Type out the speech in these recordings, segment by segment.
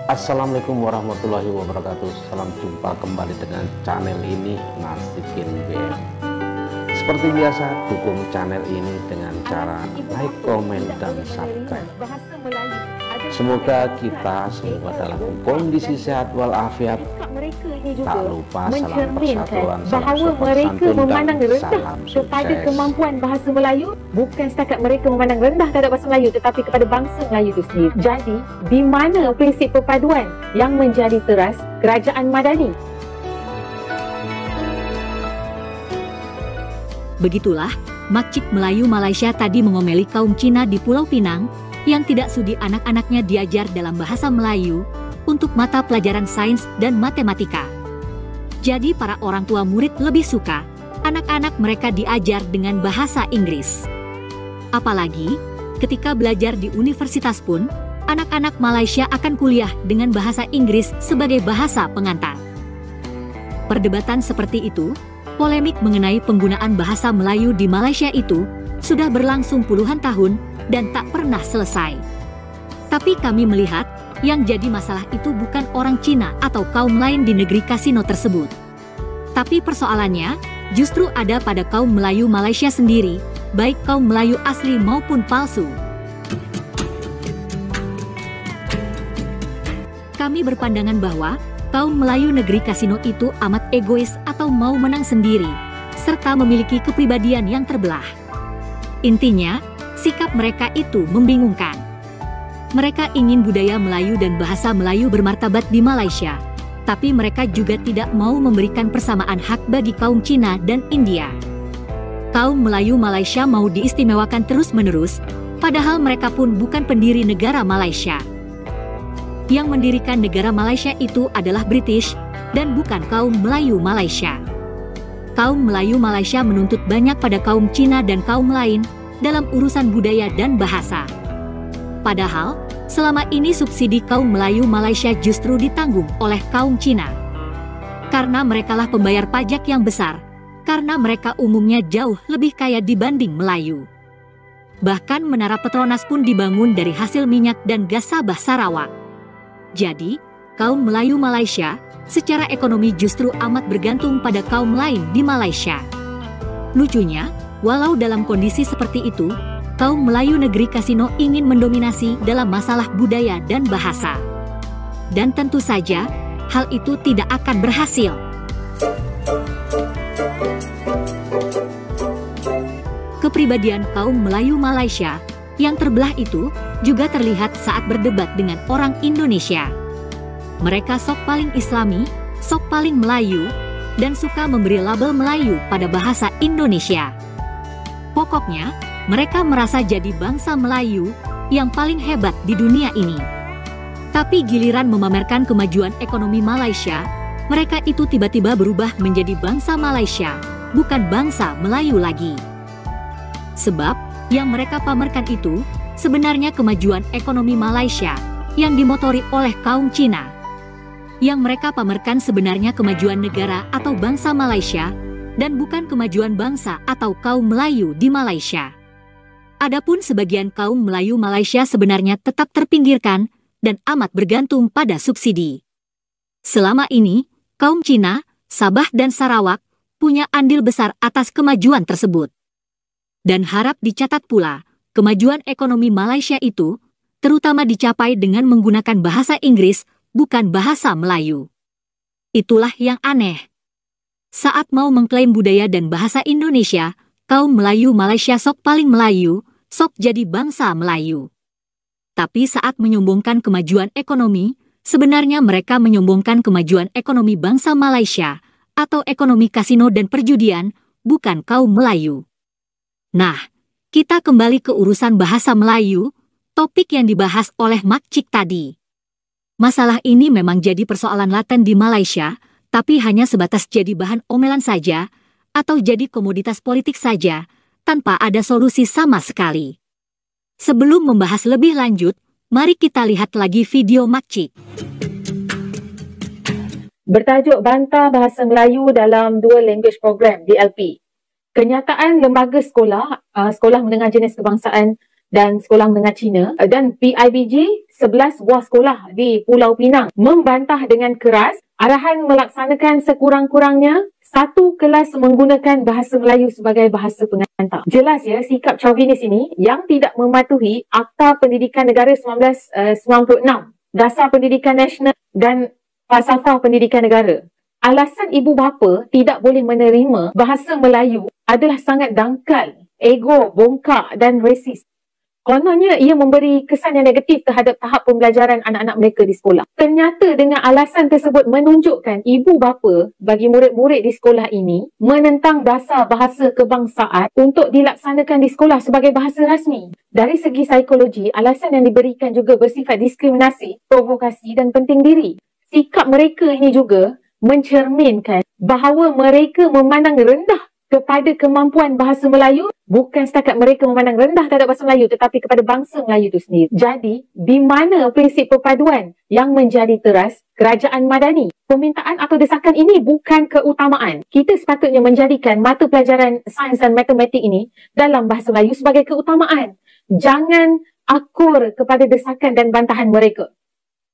Assalamualaikum warahmatullahi wabarakatuh. Salam jumpa kembali dengan channel ini, Nasikin BM. Seperti biasa, dukung channel ini dengan cara like, komen, dan subscribe. Semoga kita semua dalam kondisi sehat walafiat. Tak lupa salam persatuan, bahawa mereka memandang rendah kepada kemampuan bahasa Melayu. Bukan setakat mereka memandang rendah terhadap bahasa Melayu, tetapi kepada bangsa Melayu itu sendiri. Jadi, di mana prinsip perpaduan yang menjadi teras kerajaan Madani? Begitulah, Makcik Melayu Malaysia tadi mengomeli kaum Cina di Pulau Pinang yang tidak sudi anak-anaknya diajar dalam bahasa Melayu untuk mata pelajaran sains dan matematika. Jadi para orang tua murid lebih suka anak-anak mereka diajar dengan bahasa Inggris. Apalagi, ketika belajar di universitas pun, anak-anak Malaysia akan kuliah dengan bahasa Inggris sebagai bahasa pengantar. Perdebatan seperti itu, polemik mengenai penggunaan bahasa Melayu di Malaysia itu sudah berlangsung puluhan tahun dan tak pernah selesai. Tapi kami melihat yang jadi masalah itu bukan orang Cina atau kaum lain di negeri kasino tersebut. Tapi persoalannya justru ada pada kaum Melayu Malaysia sendiri, baik kaum Melayu asli maupun palsu. Kami berpandangan bahwa kaum Melayu negeri kasino itu amat egois atau mau menang sendiri, serta memiliki kepribadian yang terbelah. Intinya, sikap mereka itu membingungkan. Mereka ingin budaya Melayu dan bahasa Melayu bermartabat di Malaysia, tapi mereka juga tidak mau memberikan persamaan hak bagi kaum Cina dan India. Kaum Melayu Malaysia mau diistimewakan terus-menerus, padahal mereka pun bukan pendiri negara Malaysia. Yang mendirikan negara Malaysia itu adalah British, dan bukan kaum Melayu Malaysia. Kaum Melayu Malaysia menuntut banyak pada kaum Cina dan kaum lain dalam urusan budaya dan bahasa. Padahal, selama ini subsidi kaum Melayu Malaysia justru ditanggung oleh kaum Cina. Karena merekalah pembayar pajak yang besar, karena mereka umumnya jauh lebih kaya dibanding Melayu. Bahkan Menara Petronas pun dibangun dari hasil minyak dan gas Sabah Sarawak. Jadi, kaum Melayu Malaysia secara ekonomi justru amat bergantung pada kaum lain di Malaysia. Lucunya, walau dalam kondisi seperti itu, kaum Melayu negeri kasino ingin mendominasi dalam masalah budaya dan bahasa. Dan tentu saja, hal itu tidak akan berhasil. Kepribadian kaum Melayu Malaysia yang terbelah itu juga terlihat saat berdebat dengan orang Indonesia. Mereka sok paling Islami, sok paling Melayu, dan suka memberi label Melayu pada bahasa Indonesia. Pokoknya, mereka merasa jadi bangsa Melayu yang paling hebat di dunia ini. Tapi giliran memamerkan kemajuan ekonomi Malaysia, mereka itu tiba-tiba berubah menjadi bangsa Malaysia, bukan bangsa Melayu lagi. Sebab, yang mereka pamerkan itu sebenarnya kemajuan ekonomi Malaysia yang dimotori oleh kaum Cina. Yang mereka pamerkan sebenarnya kemajuan negara atau bangsa Malaysia, dan bukan kemajuan bangsa atau kaum Melayu di Malaysia. Adapun sebagian kaum Melayu Malaysia sebenarnya tetap terpinggirkan dan amat bergantung pada subsidi. Selama ini, kaum Cina, Sabah dan Sarawak punya andil besar atas kemajuan tersebut. Dan harap dicatat pula, kemajuan ekonomi Malaysia itu terutama dicapai dengan menggunakan bahasa Inggris, bukan bahasa Melayu. Itulah yang aneh. Saat mau mengklaim budaya dan bahasa Indonesia, kaum Melayu Malaysia sok paling Melayu, sok jadi bangsa Melayu. Tapi saat menyombongkan kemajuan ekonomi, sebenarnya mereka menyombongkan kemajuan ekonomi bangsa Malaysia, atau ekonomi kasino dan perjudian, bukan kaum Melayu. Nah, kita kembali ke urusan bahasa Melayu, topik yang dibahas oleh Makcik tadi. Masalah ini memang jadi persoalan laten di Malaysia, tapi hanya sebatas jadi bahan omelan saja, atau jadi komoditas politik saja, tanpa ada solusi sama sekali. Sebelum membahas lebih lanjut, mari kita lihat lagi video Makcik. Bertajuk Bantah Bahasa Melayu dalam Dual Language Program, DLP. Kenyataan lembaga sekolah, sekolah menengah jenis kebangsaan dan Sekolah Menengah Cina dan PIBG 11 buah sekolah di Pulau Pinang membantah dengan keras arahan melaksanakan sekurang-kurangnya satu kelas menggunakan bahasa Melayu sebagai bahasa pengantar. Jelas ya, sikap chauvinis ini yang tidak mematuhi Akta Pendidikan Negara 1996, Dasar Pendidikan Nasional dan Falsafah Pendidikan Negara. Alasan ibu bapa tidak boleh menerima bahasa Melayu adalah sangat dangkal, ego, bongkak dan resis. Kononnya ia memberi kesan yang negatif terhadap tahap pembelajaran anak-anak mereka di sekolah. Ternyata dengan alasan tersebut menunjukkan ibu bapa bagi murid-murid di sekolah ini menentang dasar bahasa kebangsaan untuk dilaksanakan di sekolah sebagai bahasa rasmi. Dari segi psikologi, alasan yang diberikan juga bersifat diskriminasi, provokasi dan penting diri. Sikap mereka ini juga mencerminkan bahawa mereka memandang rendah kepada kemampuan bahasa Melayu, bukan setakat mereka memandang rendah terhadap bahasa Melayu tetapi kepada bangsa Melayu itu sendiri. Jadi, di mana prinsip perpaduan yang menjadi teras kerajaan Madani? Permintaan atau desakan ini bukan keutamaan. Kita sepatutnya menjadikan mata pelajaran sains dan matematik ini dalam bahasa Melayu sebagai keutamaan. Jangan akur kepada desakan dan bantahan mereka.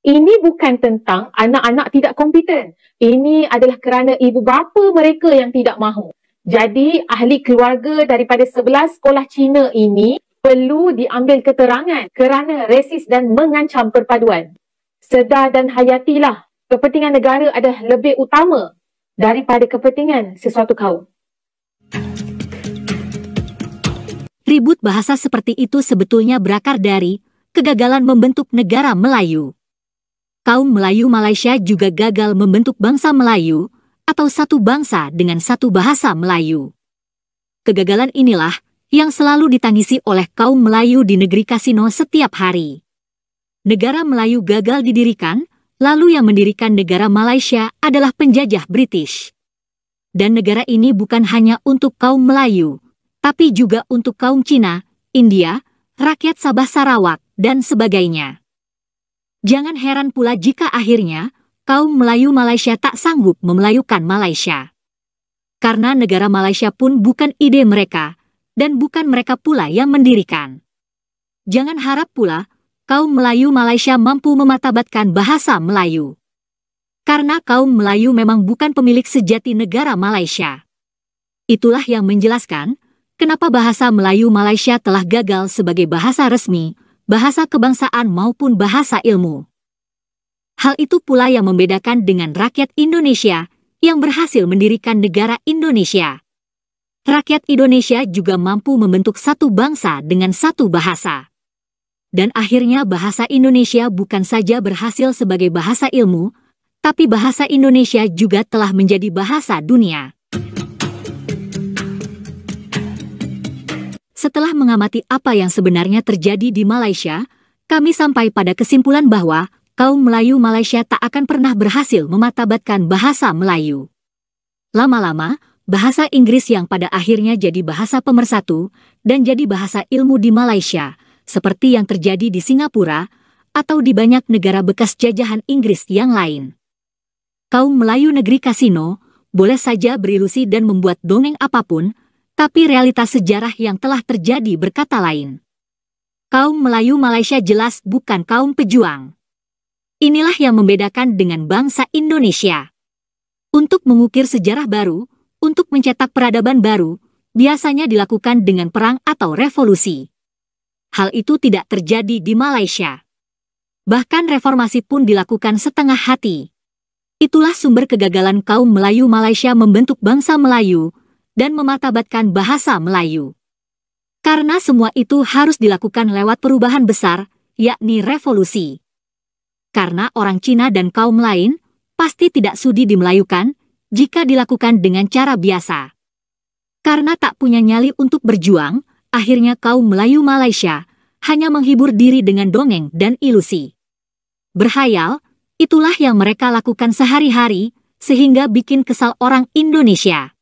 Ini bukan tentang anak-anak tidak kompeten. Ini adalah kerana ibu bapa mereka yang tidak mahu. Jadi, ahli keluarga daripada 11 sekolah Cina ini perlu diambil keterangan kerana resis dan mengancam perpaduan. Sedar dan hayatilah, kepentingan negara adalah lebih utama daripada kepentingan sesuatu kaum. Ribut bahasa seperti itu sebetulnya berakar dari kegagalan membentuk negara Melayu. Kaum Melayu Malaysia juga gagal membentuk bangsa Melayu atau satu bangsa dengan satu bahasa Melayu. Kegagalan inilah yang selalu ditangisi oleh kaum Melayu di negeri Kasino setiap hari. Negara Melayu gagal didirikan, lalu yang mendirikan negara Malaysia adalah penjajah British. Dan negara ini bukan hanya untuk kaum Melayu, tapi juga untuk kaum Cina, India, rakyat Sabah Sarawak, dan sebagainya. Jangan heran pula jika akhirnya kaum Melayu Malaysia tak sanggup memelayukan Malaysia. Karena negara Malaysia pun bukan ide mereka, dan bukan mereka pula yang mendirikan. Jangan harap pula kaum Melayu Malaysia mampu mematabatkan bahasa Melayu. Karena kaum Melayu memang bukan pemilik sejati negara Malaysia. Itulah yang menjelaskan kenapa bahasa Melayu Malaysia telah gagal sebagai bahasa resmi, bahasa kebangsaan maupun bahasa ilmu. Hal itu pula yang membedakan dengan rakyat Indonesia yang berhasil mendirikan negara Indonesia. Rakyat Indonesia juga mampu membentuk satu bangsa dengan satu bahasa. Dan akhirnya bahasa Indonesia bukan saja berhasil sebagai bahasa ilmu, tapi bahasa Indonesia juga telah menjadi bahasa dunia. Setelah mengamati apa yang sebenarnya terjadi di Malaysia, kami sampai pada kesimpulan bahwa kaum Melayu Malaysia tak akan pernah berhasil mematabatkan bahasa Melayu. Lama-lama, bahasa Inggris yang pada akhirnya jadi bahasa pemersatu dan jadi bahasa ilmu di Malaysia, seperti yang terjadi di Singapura atau di banyak negara bekas jajahan Inggris yang lain. Kaum Melayu negeri Kasino boleh saja berilusi dan membuat dongeng apapun, tapi realitas sejarah yang telah terjadi berkata lain. Kaum Melayu Malaysia jelas bukan kaum pejuang. Inilah yang membedakan dengan bangsa Indonesia. Untuk mengukir sejarah baru, untuk mencetak peradaban baru, biasanya dilakukan dengan perang atau revolusi. Hal itu tidak terjadi di Malaysia. Bahkan reformasi pun dilakukan setengah hati. Itulah sumber kegagalan kaum Melayu Malaysia membentuk bangsa Melayu dan mematabatkan bahasa Melayu. Karena semua itu harus dilakukan lewat perubahan besar, yakni revolusi. Karena orang Cina dan kaum lain pasti tidak sudi dimelayukan jika dilakukan dengan cara biasa. Karena tak punya nyali untuk berjuang, akhirnya kaum Melayu Malaysia hanya menghibur diri dengan dongeng dan ilusi. Berhayal, itulah yang mereka lakukan sehari-hari, sehingga bikin kesal orang Indonesia.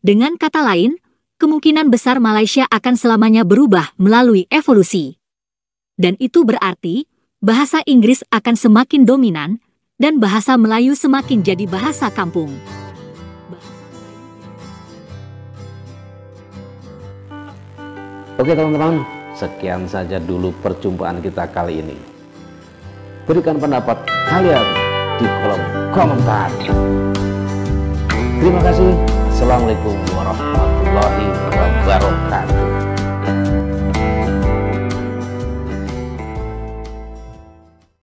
Dengan kata lain, kemungkinan besar Malaysia akan selamanya berubah melalui evolusi. Dan itu berarti, bahasa Inggris akan semakin dominan, dan bahasa Melayu semakin jadi bahasa kampung. Oke teman-teman, sekian saja dulu perjumpaan kita kali ini. Berikan pendapat kalian di kolom komentar. Terima kasih. Assalamualaikum warahmatullahi wabarakatuh.